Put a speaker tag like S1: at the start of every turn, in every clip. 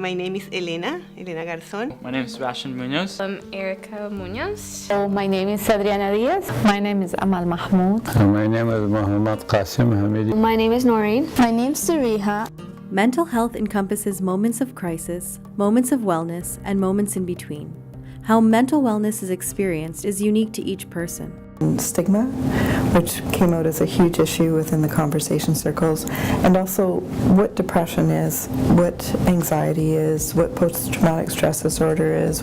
S1: My name is Elena Garzón.
S2: My name is Sebastian Munoz.
S3: I'm Erica Munoz.
S4: So my name is Adriana Diaz.
S5: My name is Amal Mahmoud.
S6: My name is Mohammad Qasim Hamidi.
S7: My name is Noreen.
S8: My name is Sariha.
S9: Mental health encompasses moments of crisis, moments of wellness, and moments in between. How mental wellness is experienced is unique to each person.
S10: Stigma, which came out as a huge issue within the conversation circles, and also what depression is, what anxiety is, what post-traumatic stress disorder is,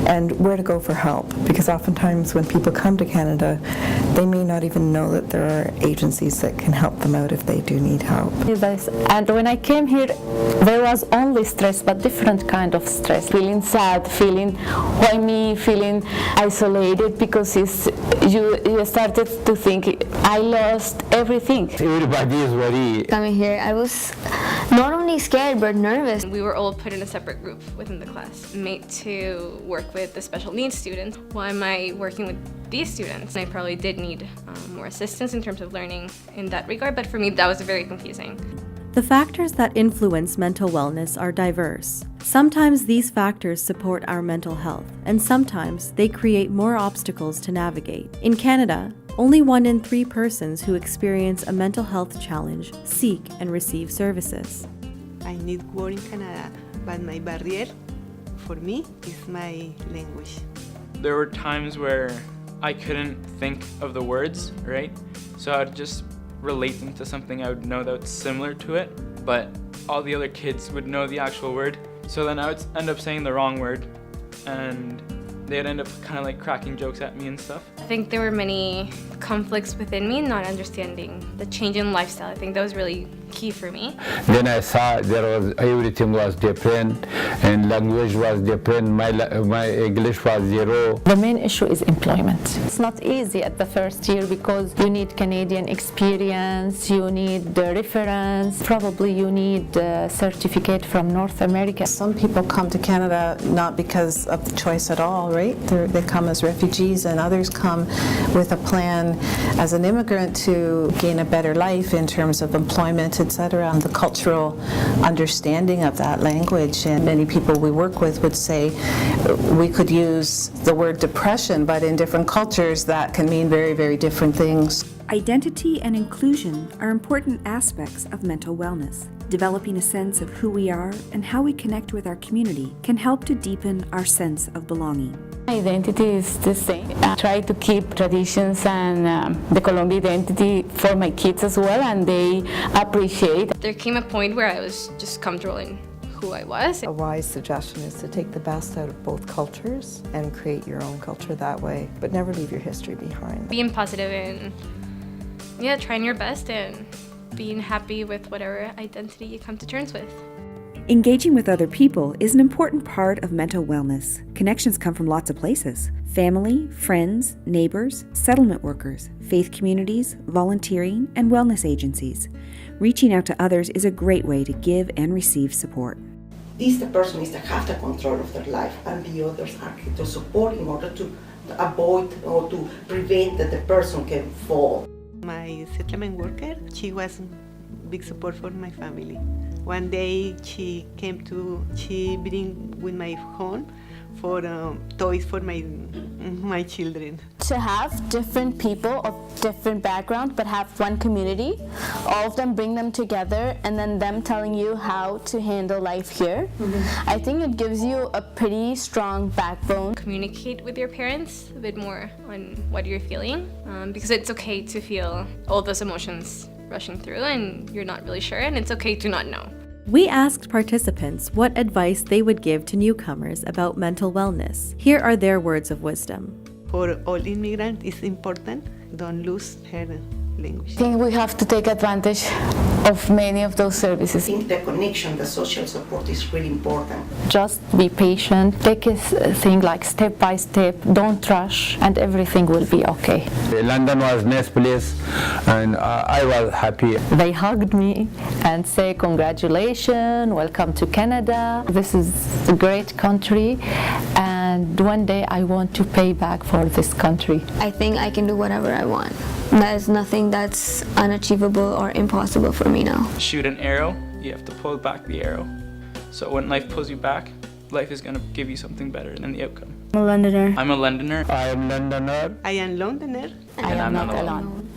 S10: and where to go for help. Because oftentimes when people come to Canada, they may not even know that there are agencies that can help them out if they do need help.
S5: And when I came here, there was only stress, but different kind of stress. Feeling sad, feeling whiny, feeling isolated, because you started to think, I lost everything.
S6: Everybody is worried.
S7: Coming here, I was not only scared but nervous.
S3: We were all put in a separate group within the class, made to work with the special needs students. Why am I working with these students? I probably did need more assistance in terms of learning in that regard, but for me that was very confusing.
S9: The factors that influence mental wellness are diverse. Sometimes these factors support our mental health, and sometimes they create more obstacles to navigate. In Canada, only 1 in 3 persons who experience a mental health challenge seek and receive services.
S1: I need work in Canada, but my barrier for me is my language.
S2: There were times where I couldn't think of the words, right? So I'd just relate them to something I would know that's similar to it, but all the other kids would know the actual word. So then I would end up saying the wrong word, and they'd end up kind of like cracking jokes at me and stuff.
S3: I think there were many conflicts within me, not understanding the change in lifestyle. I think that was really key for me.
S6: Then I saw everything was different, and language was different. My English was zero.
S5: The main issue is employment. It's not easy at the first year because you need Canadian experience, you need the reference, probably you need a certificate from North America.
S11: Some people come to Canada not because of the choice at all, right? They come as refugees, and others come with a plan as an immigrant to gain a better life in terms of employment, etc., and the cultural understanding of that language. And many people we work with would say we could use the word depression, but in different cultures that can mean very, very different things.
S12: Identity and inclusion are important aspects of mental wellness. Developing a sense of who we are and how we connect with our community can help to deepen our sense of belonging.
S4: My identity is the same. I try to keep traditions and the Colombian identity for my kids as well, and they appreciate.
S3: There came a point where I was just comfortable in who I was.
S10: A wise suggestion is to take the best out of both cultures and create your own culture that way, but never leave your history behind.
S3: Being positive and trying your best and being happy with whatever identity you come to terms with.
S12: Engaging with other people is an important part of mental wellness. Connections come from lots of places: family, friends, neighbors, settlement workers, faith communities, volunteering, and wellness agencies. Reaching out to others is a great way to give and receive support.
S8: is the person is to have the control of their life, and the others are to support in order to avoid or to prevent that the person can fall.
S1: My settlement worker, she was big support for my family. One day she bring with my home for toys for my children.
S4: To have different people of different backgrounds but have one community, all of them bring them together and then them telling you how to handle life here. I think it gives you a pretty strong backbone.
S3: Communicate with your parents a bit more on what you're feeling, because it's okay to feel all those emotions rushing through and you're not really sure, and it's okay to not know.
S9: We asked participants what advice they would give to newcomers about mental wellness. Here are their words of wisdom.
S1: For all immigrants, it's important, don't lose her language.
S4: I think we have to take advantage of many of those services.
S8: I think the connection, the social support is really important.
S5: Just be patient, take a thing like step by step, don't rush, and everything will be okay.
S6: London was nice place, and I was happy.
S5: They hugged me and say congratulations, welcome to Canada. This is a great country, and one day I want to pay back for this country.
S7: I think I can do whatever I want. There's nothing that's unachievable or impossible for me now.
S2: Shoot an arrow, you have to pull back the arrow. So when life pulls you back, life is going to give you something better than the outcome.
S5: I'm a Londoner.
S2: I'm a Londoner.
S6: I am Londoner.
S1: I am Londoner.
S4: I am not alone.